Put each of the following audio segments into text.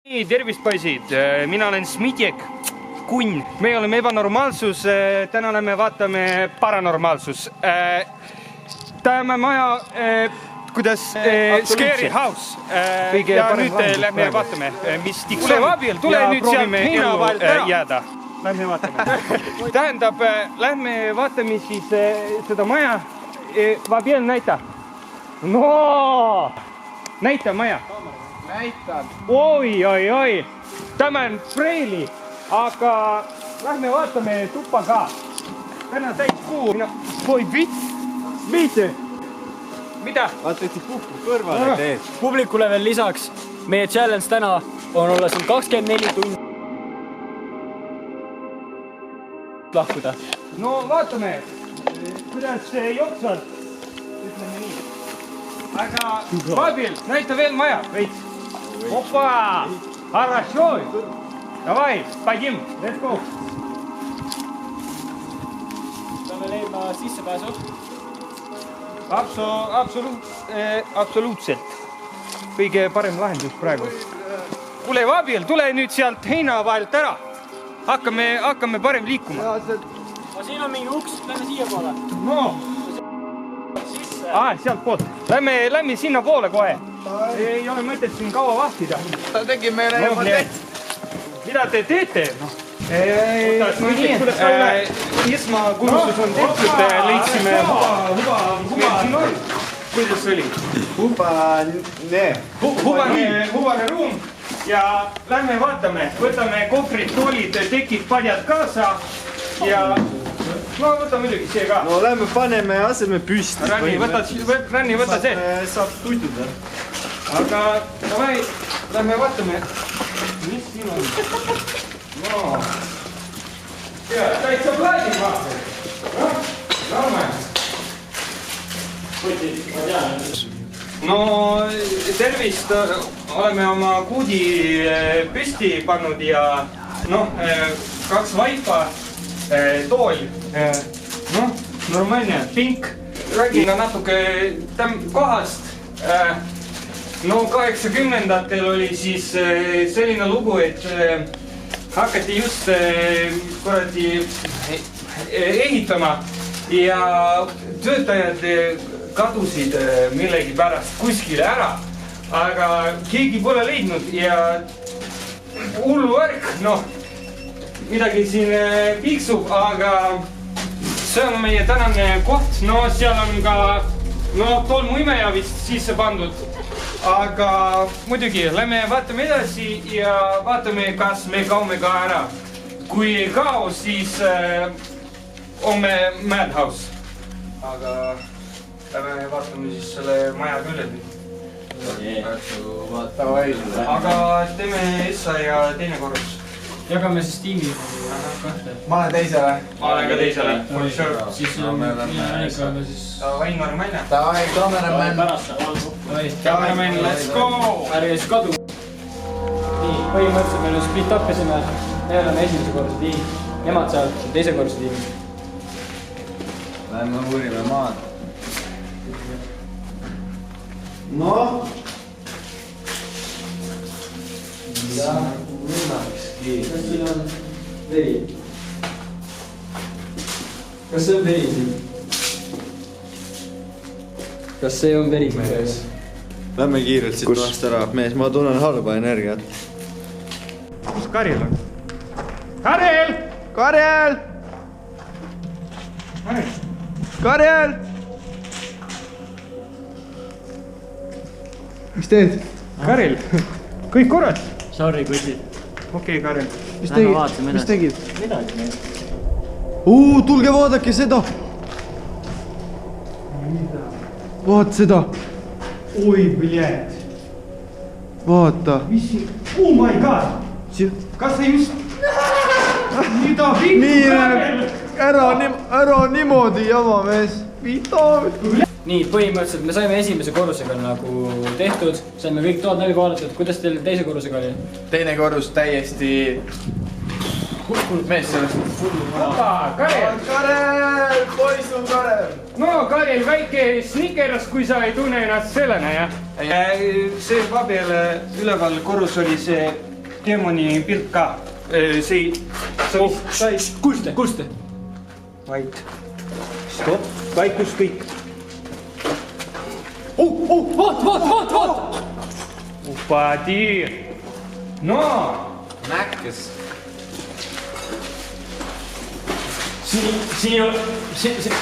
Tervist poisid, mina olen Smitjek, kunn. Me oleme ebanormaalsus, täna lähme vaatame paranormaalsus. Tämä maja, kuidas Scary House. Ja nüüd lähme vaatame, mis tiks on. Tule nüüd sealt heina vahelt jääda. Lähme vaatame. Tähendab, lähme vaatame siis seda maja. Vabiel näita. No! Näita maja. Näitan. Oi. Tämä on Freili, aga lähme vaatame tuppa ka. Täna täis kuu. Voi vits. Mitte. Mida? Vaata, et puhku kõrvale teed. Publikule veel lisaks, meie challenge täna on olla siin 24 tundi lahkuda. No vaatame, kuidas jooksvalt, ütleme nii. Aga Vabil, näita veel maja, veits. Opa, harrašoj. Davai, paidim, let's go. Saame leidma sissepääsu. Absoluutselt. Kõige parem lahendus praegu. Kuule Vabil, tule nüüd sealt heina vahelt ära. Hakkame parem liikuma. Siin on mingi uks, lähme siia poole. No. Sealt poolt. Lähme sinna poole kohe. Ei ole mõtet siin kaua vahtida. Ta tegi meile juba tehti. Mida te teete? Esmakuulutus on tehtud, leidsime huba. Kuidas oli? Hubane ruum ja lähme vaatame. Võtame kohvrid, toolid, tekid, padjad kaasa ja no võta muidugi see ka. No lähme paneme aseme püsti. Ränni, võta see. Saab tuiduda. Aga davai, lähme vaatame. Mis siin on? No. Täitsa plaadid vaatame. Lähme. No tervist, oleme oma kuudi püsti pannud ja kaks vaipa, tool, normaalne, pink. Räägin natuke kohast. No 80-ndatel oli siis selline lugu, et hakati just kuradi ehitama ja töötajad kadusid millegi pärast kuskile ära, aga keegi pole leidnud ja hullu värk, midagi siin piiksub, aga see on meie tänane koht, seal on ka tolmuimeja vist sisse pandud. Aga muidugi, lähme vaatame edasi ja vaatame, kas me kaome ka ära. Kui ei kao, siis on me Madhouse. Aga lähme vaatame siis selle maja küljed. Aga teeme Essa ja teine korrus. Jagame siis tiimi kahte. Ma olen teisele. Ma olen ka teisele. Siis on Annika siis... Davai, normaalne. Davai, kameraman. Kameraman, let's go! Ärge siis kadu. Nii, põhimõtteliselt meil on split up esime. Me oleme esimese korruse tiim. Nemad seal teise korruse tiim. Lähme uurime maad. No. Ja, võimakski. Kas siin on veri? Kas see on veri siin? Kas see on veri mees? Lähme kiirelt siit vast ära. Mees, ma tunnen halba energiat. Kus Karel on? Karel! Karel! Karel! Mis teed? Karel, kõik korras? Sorry, kutid. Okei, Karel. Mis tegid? Midagi mees. Tulge vaadake seda! Vaat seda! Oi, bled! Vaata! Oh my god! Kas sa just... Mida vittu, Karel? Ära niimoodi jama, mees! Nii, põhimõtteliselt me saime esimese korrusega nagu tehtud. Saime kõik toad läbi vaadatud. Kuidas teil teise korrusega oli? Teine korrus täiesti... Mees, see on fullu. Opa, Karel! Karel! Poiss on Karel! No, Karel, väike snickers, kui sa ei tunne ennast sellena, jah? See Vabiel üleval korrus oli see demoni pilt ka . see , kuulsite ? vait . stopp , vaikus kõik . vaata . Upadi . no , Näkkes . siin ju , see .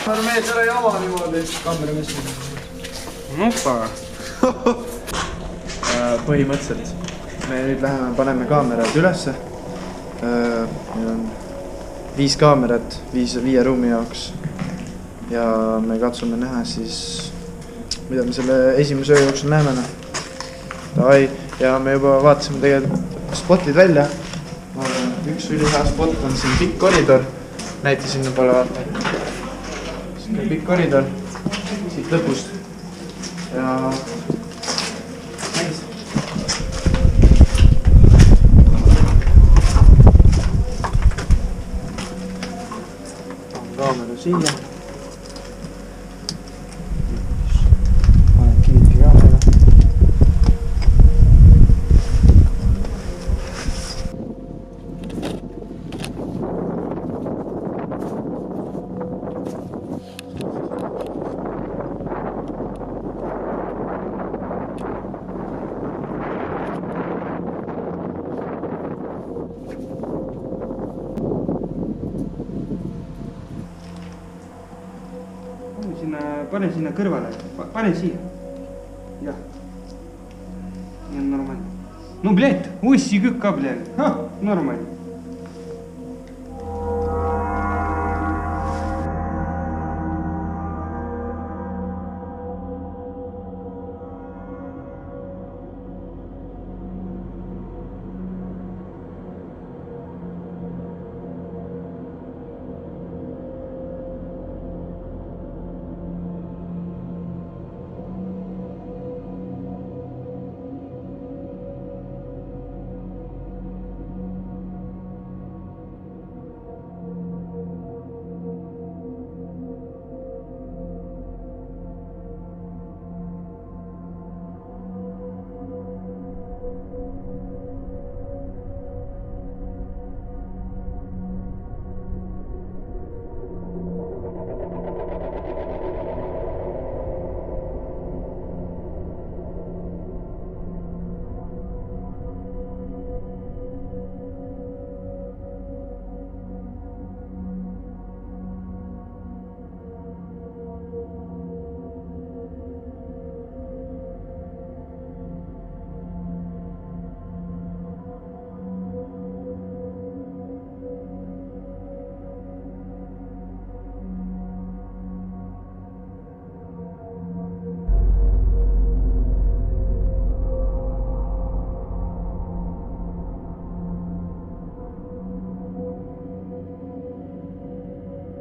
härra mees , ära jama niimoodi . kaamera mees . opa . Põhimõtteliselt me nüüd läheme , paneme kaamerad ülesse . meil on 5 kaamerat 5 ruumi jaoks . ja me katsume näha siis , mida me selle esimese öö jooksul näeme . Davai , ja me juba vaatasime tegelikult spotid välja . üks ülihea spot on siin pikk koridor . näita sinna poole , vaata . siuke pikk koridor siit lõpust . ja kaamera siia . panen kinni kaamera . pane sinna kõrvale , pane siia . jah . nii on normaalne . no bled , ussi kõik ka bled , normaalne .